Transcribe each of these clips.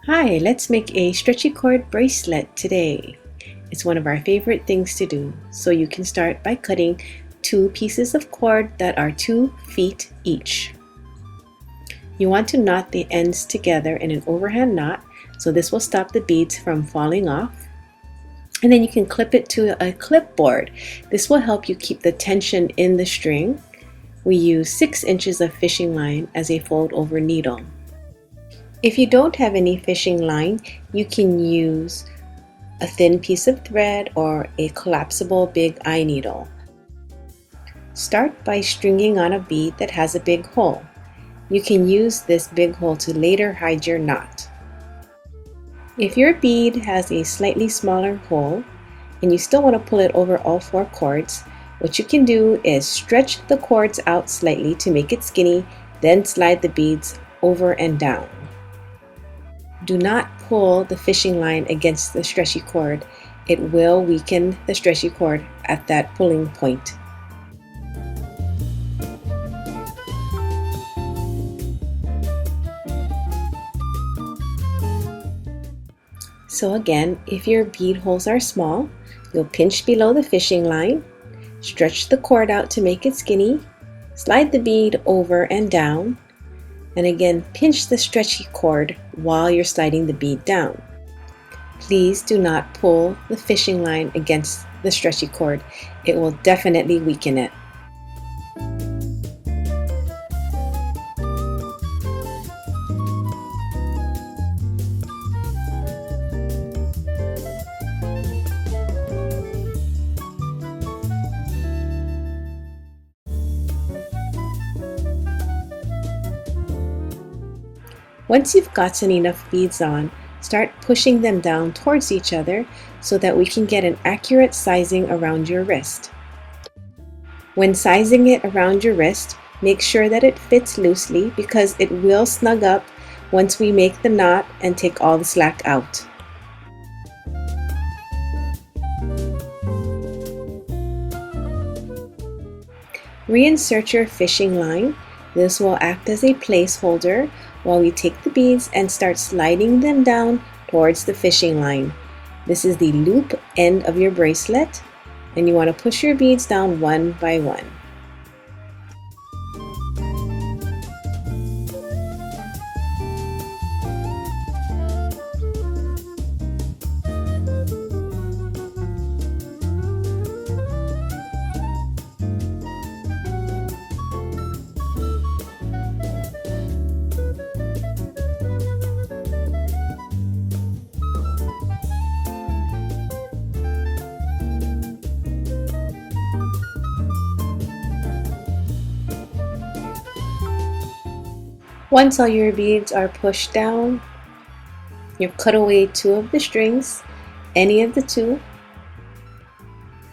Hi, let's make a stretchy cord bracelet today. It's one of our favorite things to do. So you can start by cutting two pieces of cord that are 2 feet each. You want to knot the ends together in an overhand knot, so this will stop the beads from falling off. And then you can clip it to a clipboard. This will help you keep the tension in the string. We use 6 inches of fishing line as a fold over needle. If you don't have any fishing line, you can use a thin piece of thread or a collapsible big eye needle. Start by stringing on a bead that has a big hole. You can use this big hole to later hide your knot. If your bead has a slightly smaller hole and you still want to pull it over all 4 cords, what you can do is stretch the cords out slightly to make it skinny, then slide the beads over and down. Do not pull the fishing line against the stretchy cord. It will weaken the stretchy cord at that pulling point. So again, if your bead holes are small, you'll pinch below the fishing line, stretch the cord out to make it skinny, slide the bead over and down, and again pinch the stretchy cord while you're sliding the bead down. Please do not pull the fishing line against the stretchy cord. It will definitely weaken it. Once you've gotten enough beads on, start pushing them down towards each other so that we can get an accurate sizing around your wrist. When sizing it around your wrist, make sure that it fits loosely because it will snug up once we make the knot and take all the slack out. Reinsert your fishing line. This will act as a placeholder while we take the beads and start sliding them down towards the fishing line. This is the loop end of your bracelet, and you want to push your beads down one by one. Once all your beads are pushed down, you cut away 2 of the strings, any of the 2.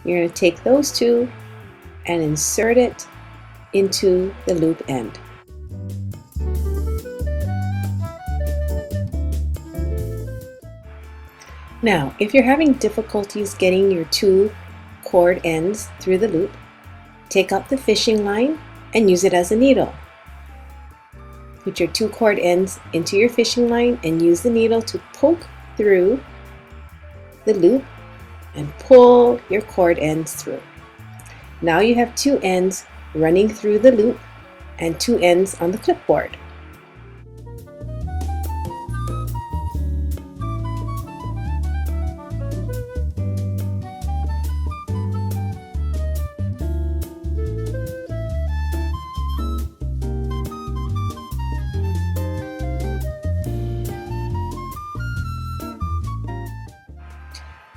You're going to take those 2 and insert it into the loop end. Now, if you're having difficulties getting your 2 cord ends through the loop, take out the fishing line and use it as a needle. Put your 2 cord ends into your fishing line and use the needle to poke through the loop and pull your cord ends through. Now you have 2 ends running through the loop and 2 ends on the clipboard.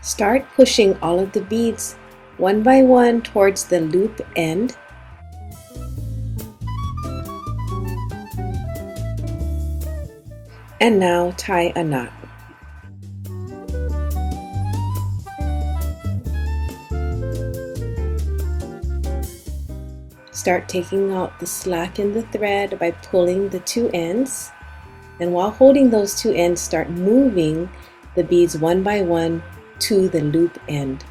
Start pushing all of the beads one by one towards the loop end. And now tie a knot. Start taking out the slack in the thread by pulling the 2 ends. And while holding those 2 ends, start moving the beads one by one to the loop end.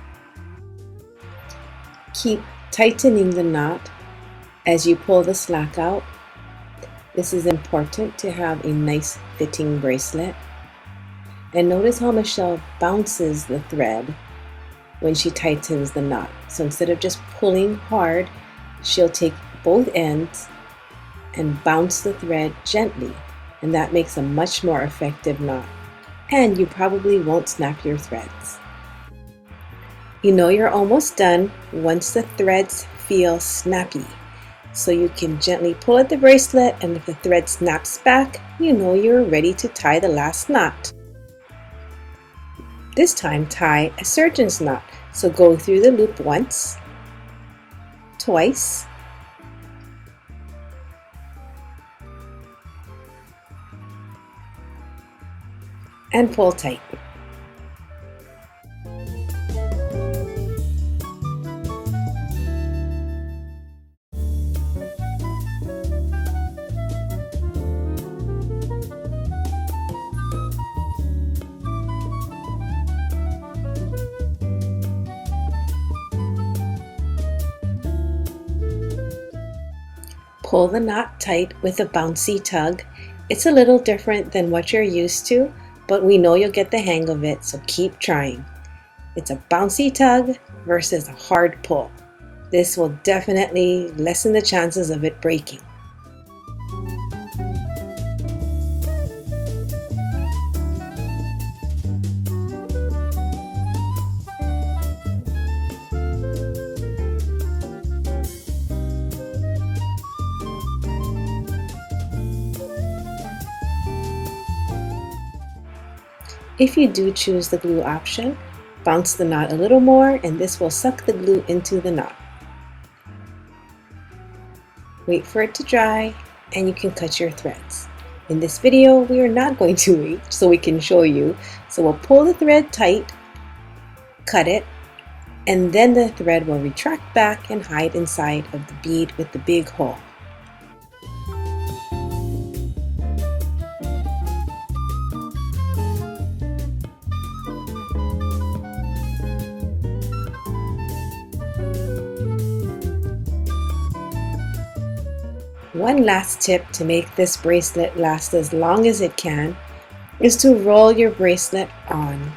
Keep tightening the knot as you pull the slack out. This is important to have a nice fitting bracelet. And notice how Michelle bounces the thread when she tightens the knot. So instead of just pulling hard, she'll take both ends and bounce the thread gently, and that makes a much more effective knot. And you probably won't snap your threads. You know you're almost done once the threads feel snappy. So you can gently pull at the bracelet, and if the thread snaps back, you know you're ready to tie the last knot. This time tie a surgeon's knot. So go through the loop once, twice, and pull tight. Pull the knot tight with a bouncy tug. It's a little different than what you're used to, but we know you'll get the hang of it, so keep trying. It's a bouncy tug versus a hard pull. This will definitely lessen the chances of it breaking. If you do choose the glue option, bounce the knot a little more and this will suck the glue into the knot. Wait for it to dry and you can cut your threads. In this video, we are not going to wait so we can show you. So we'll pull the thread tight, cut it, and then the thread will retract back and hide inside of the bead with the big hole. One last tip to make this bracelet last as long as it can is to roll your bracelet on.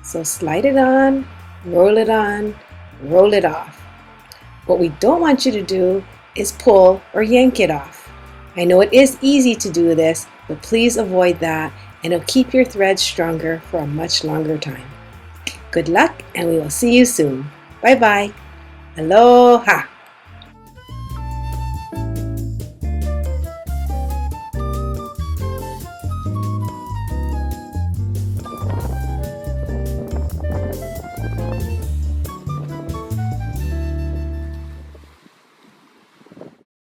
So slide it on, roll it off. What we don't want you to do is pull or yank it off. I know it is easy to do this, but please avoid that and it'll keep your threads stronger for a much longer time. Good luck and we will see you soon. Bye bye. Aloha.